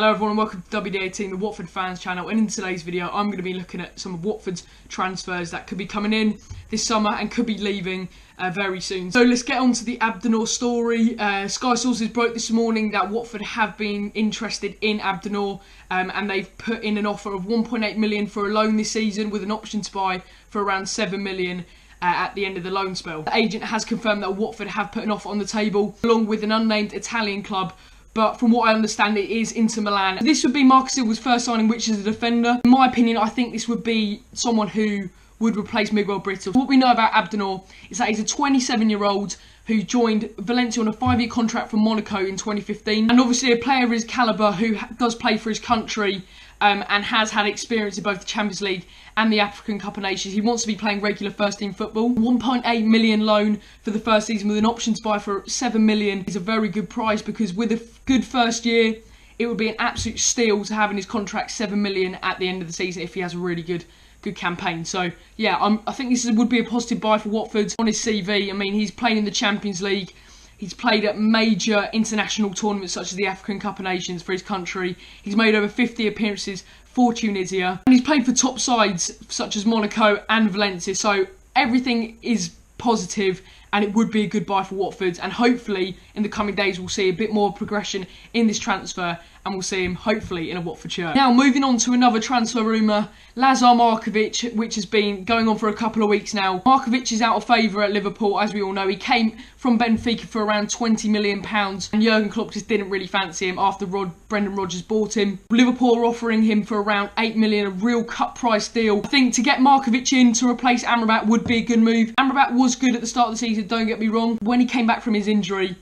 Hello everyone and welcome to WD18, the Watford fans channel, and in today's video I'm going to be looking at some of Watford's transfers that could be coming in this summer and could be leaving very soon. So let's get on to the Abdennour story. Sky sources broke this morning that Watford have been interested in Abdennour and they've put in an offer of 1.8 million for a loan this season with an option to buy for around 7 million. At the end of the loan spell. The agent has confirmed that Watford have put an offer on the table along with an unnamed Italian club, but from what I understand it is Inter Milan. This would be Marcus Silva's first signing, which is a defender. In my opinion, I think this would be someone who would replace Miguel Brittle. What we know about Abdennour is that he's a 27-year-old who joined Valencia on a 5-year contract from Monaco in 2015, and obviously a player of his calibre who does play for his country and has had experience in both the Champions League and the African Cup of Nations. He wants to be playing regular first team football. 1.8 million loan for the first season with an option to buy for 7 million is a very good price, because with a good first year it would be an absolute steal to have in his contract 7 million at the end of the season if he has a really good campaign. So yeah, I think this would be a positive buy for Watford. On his CV, I mean, he's playing in the Champions League. He's played at major international tournaments such as the African Cup of Nations for his country. He's made over 50 appearances for Tunisia. And he's played for top sides such as Monaco and Valencia. So everything is positive and it would be a good buy for Watford. And hopefully in the coming days we'll see a bit more progression in this transfer and we'll see him hopefully in a Watford shirt. Now moving on to another transfer rumour, Markovic, which has been going on for a couple of weeks now. Markovic is out of favour at Liverpool, as we all know. He came from Benfica for around £20 million and Jurgen Klopp just didn't really fancy him after Brendan Rodgers bought him. Liverpool are offering him for around 8 million, a real cut price deal. I think to get Markovic in to replace Amrabat would be a good move. Amrabat was good at the start of the season, don't get me wrong. When he came back from his injury,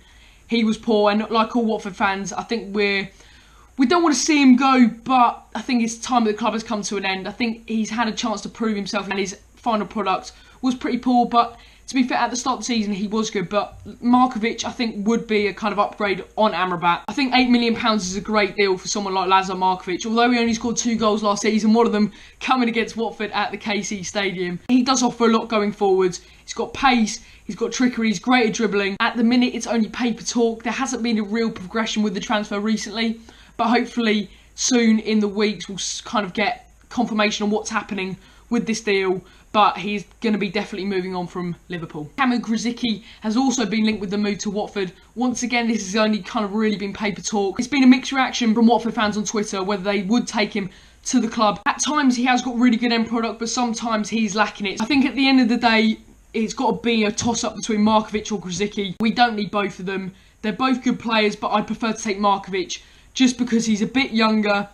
he was poor, and like all Watford fans, I think we don't want to see him go, but I think his time at the club has come to an end. I think he's had a chance to prove himself and his final product was pretty poor, but to be fair, at the start of the season he was good. But Markovic, I think, would be a kind of upgrade on Amrabat. I think £8 million is a great deal for someone like Markovic, although he only scored 2 goals last season, one of them coming against Watford at the KC Stadium. He does offer a lot going forwards. He's got pace, he's got trickery, he's great at dribbling. At the minute it's only paper talk. There hasn't been a real progression with the transfer recently, but hopefully soon in the weeks we'll kind of get confirmation on what's happening with this deal. But he's going to be definitely moving on from Liverpool. Grosicki has also been linked with the move to Watford. Once again, this has only kind of really been paper talk. It's been a mixed reaction from Watford fans on Twitter whether they would take him to the club. At times he has got really good end product, but sometimes he's lacking it. I think at the end of the day it's got to be a toss-up between Markovic or Grosicki. We don't need both of them. They're both good players, but I'd prefer to take Markovic just because he's a bit younger.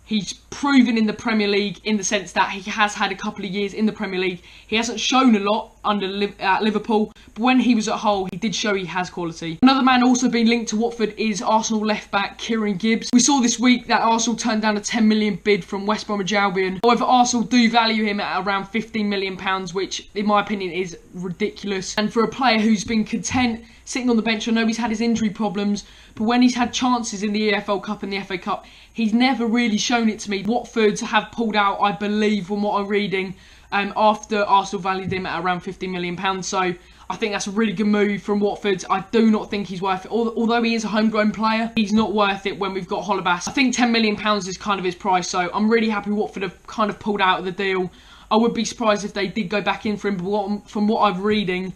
He's proven in the Premier League in the sense that he has had a couple of years in the Premier League. He hasn't shown a lot at Liverpool, but when he was at Hull, he did show he has quality. Another man also being linked to Watford is Arsenal left-back Kieran Gibbs. We saw this week that Arsenal turned down a 10 million bid from West Bromwich Albion. However, Arsenal do value him at around £15 million, which in my opinion is ridiculous. And for a player who's been content sitting on the bench, I know he's had his injury problems, but when he's had chances in the EFL Cup and the FA Cup, he's never really shown it to me. Watford have pulled out, I believe, from what I'm reading, after Arsenal valued him at around £15 million. So I think that's a really good move from Watford. I do not think he's worth it. Although he is a homegrown player, he's not worth it when we've got Holebas. I think £10 million is kind of his price, so I'm really happy Watford have kind of pulled out of the deal. I would be surprised if they did go back in for him, but from what I'm reading,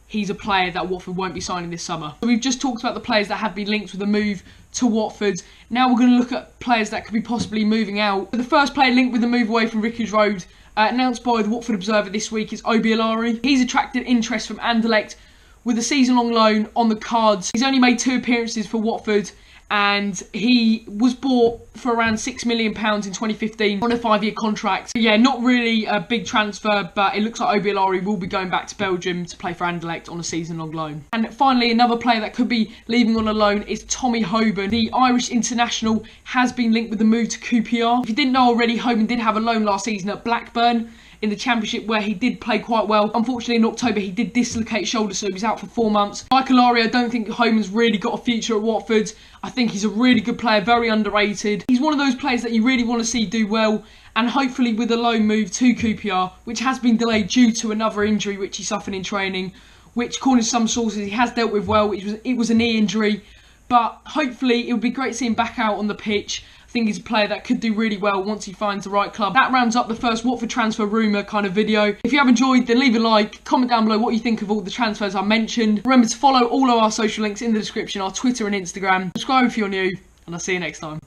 he's a player that Watford won't be signing this summer. So we've just talked about the players that have been linked with a move to Watford. Now we're going to look at players that could be possibly moving out. The first player linked with a move away from Vicarage Road, announced by the Watford Observer this week, is Obiolari. He's attracted interest from Anderlecht with a season-long loan on the cards. He's only made 2 appearances for Watford, and he was bought for around £6 million in 2015 on a 5-year contract. So yeah, not really a big transfer, but it looks like Obiolari will be going back to Belgium to play for Anderlecht on a season-long loan. And finally, another player that could be leaving on a loan is Tommy Hoban. The Irish international has been linked with the move to QPR. If you didn't know already, Hoban did have a loan last season at Blackburn in the Championship where he did play quite well. Unfortunately in October he did dislocate his shoulder, so he was out for 4 months. Like Obiolari, I don't think Hoban's really got a future at Watford. I think he's a really good player, very underrated. He's one of those players that you really want to see do well, and hopefully with a loan move to QPR, which has been delayed due to another injury which he suffered in training, which according to some sources he has dealt with well. It was a knee injury, but hopefully it would be great to see him back out on the pitch. I think he's a player that could do really well once he finds the right club. That rounds up the first Watford transfer rumour kind of video. If you have enjoyed, then leave a like, comment down below what you think of all the transfers I mentioned. Remember to follow all of our social links in the description, our Twitter and Instagram. Subscribe if you're new, and I'll see you next time.